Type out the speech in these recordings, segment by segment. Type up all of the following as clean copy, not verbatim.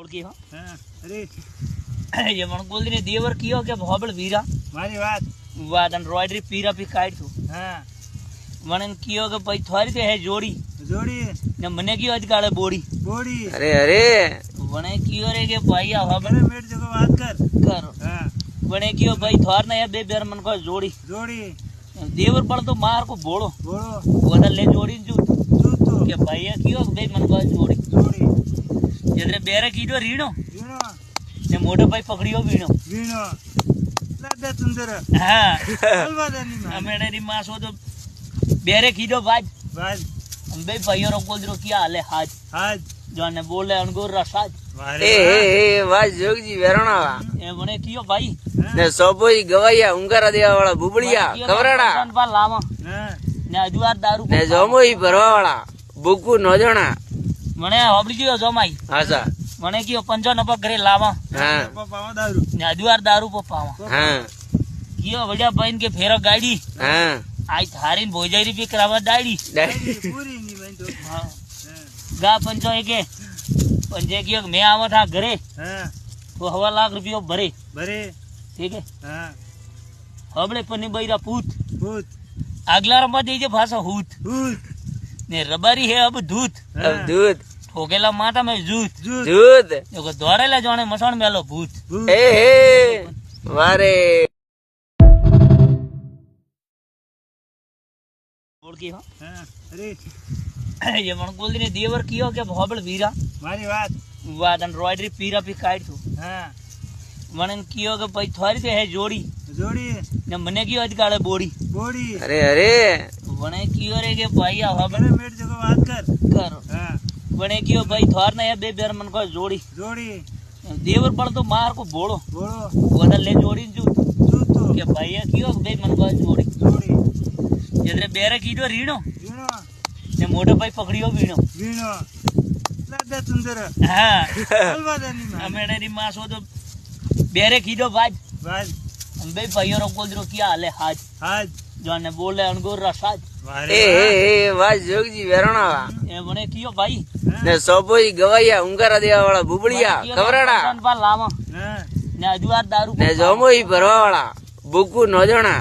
ओळखी हो अरे ये मन बोल ने देवर कियो के भोबळ वीरा मारी बात वाद एंड्रॉइडरी पीरा पी काट छू हाँ मन कियो के भाई थोड़ी ते है जोड़ी जोड़ी ने मने कियो आज काले बोड़ी बोड़ी अरे अरे वने कियो रे के भाई आ अरे मेट जगह बात कर हाँ वने कियो भाई थोर ने बे बेर मन को जोड़ी जोड़ी देवर पड़ तो मार को बोलो बोलो वदा ले जोड़ी जू जूतो के भाई कियो बे मन को जोड़ी जोड़ी जदरे बेरे कीडो रीणो वीणो ने मोटो भाई पकड़ियो वीणो वीणो लादा सुंदर हां अलवादानी में अमेडे री मासो तो बेरे कीडो बाज बाज हम बे भाइयों रो बोल दरो किया हाले हाज आज जोने बोले अनगो रसाज ए वाह जोगजी वेरणा ए मने कियो भाई ने सोपोई गवाया उंगारा देवा वाला बुबड़िया खबराड़ा बा लावा हाँ ने अजुआर दारू ने जोमोई भरवा वाला बुकु नोजणा मने होबड़ी जियो जोमाई आसा मने कियो पंजो नपक घरे लावा हाँ पावा दारू ने अजुआर दारू को पावा हाँ कियो बढ़िया बहन के फेरो गाड़ी हाँ आई थारीन भोजाई भी करावा दाड़ी पूरी नहीं बन तो हां गा पंजो एके पंजे कियो मैं आवा था घरे हाँ तो 1.5 लाख रुपया भरे भरे ठीक है हाँ हबड़े पन्नी बैरा पूत भूत अगला रमा दीजे भाषा हूत भूत ने रबारी है अब दूत अब दूध ठोकेला माता में जूत जूत दूध देखो दौड़ेला जाने मसान मेलो भूत भूत ए वारे ओळखी हो हाँ अरे ये मन बोल ने देवर कियो के भोबळ वीरा मारी बात वाद एंड्रॉइडरी पीरा पी काट छू हाँ मन कियो के भाई थोड़ी ते है जोड़ी जोड़ी ने मने कियो आज काले बोड़ी बोड़ी अरे अरे वने कियो रे के भाई आ अरे मेट जगह बात कर हाँ वने कियो भाई थोर ने बे बेर मन को जोड़ी जोड़ी देवर पड़ तो मार को बोलो बोलो वदा ले जोड़ी जू जूतो के भाई कियो बे मन को जोड़ी जोड़ी जदरे बेरे कीडो रीणो वीणो ने मोटो भाई पकड़ियो वीणो वीणो लादा सुंदर हां अलवादानी में अमेडे री मासो तो बेरे कीडो बाज बाज हम बे भाइयों रो बोल दरो किया हाले हाज आज जोने बोले अनगो रसाज ए वाह जोगजी वेरणा ए मने कियो भाई ने सोपोई गवाया उंगारा देवा वाला बुबड़िया खबराड़ा बा लावा हाँ ने अजुआर दारू ने जोमोई भरवा वाला बुकु नोजणा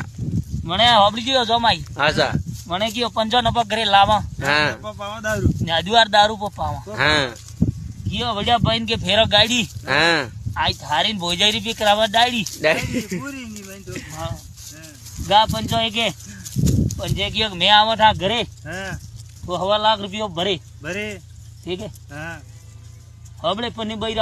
मने होबड़ी जियो जोमाई आसा मने कियो पंजो नपक घरे लावा हाँ पावा दारू ने अजुआर दारू को पावा हाँ कियो बढ़िया बहन के फेरो गाड़ी हाँ आई थारीन भोजाई भी करावा दाड़ी पूरी नहीं बन तो हां गा पंजो एके पंजे कियो मैं आवा था घरे हाँ तो 1.5 लाख रुपया भरे भरे ठीक है हाँ हबड़े पन्नी बैरा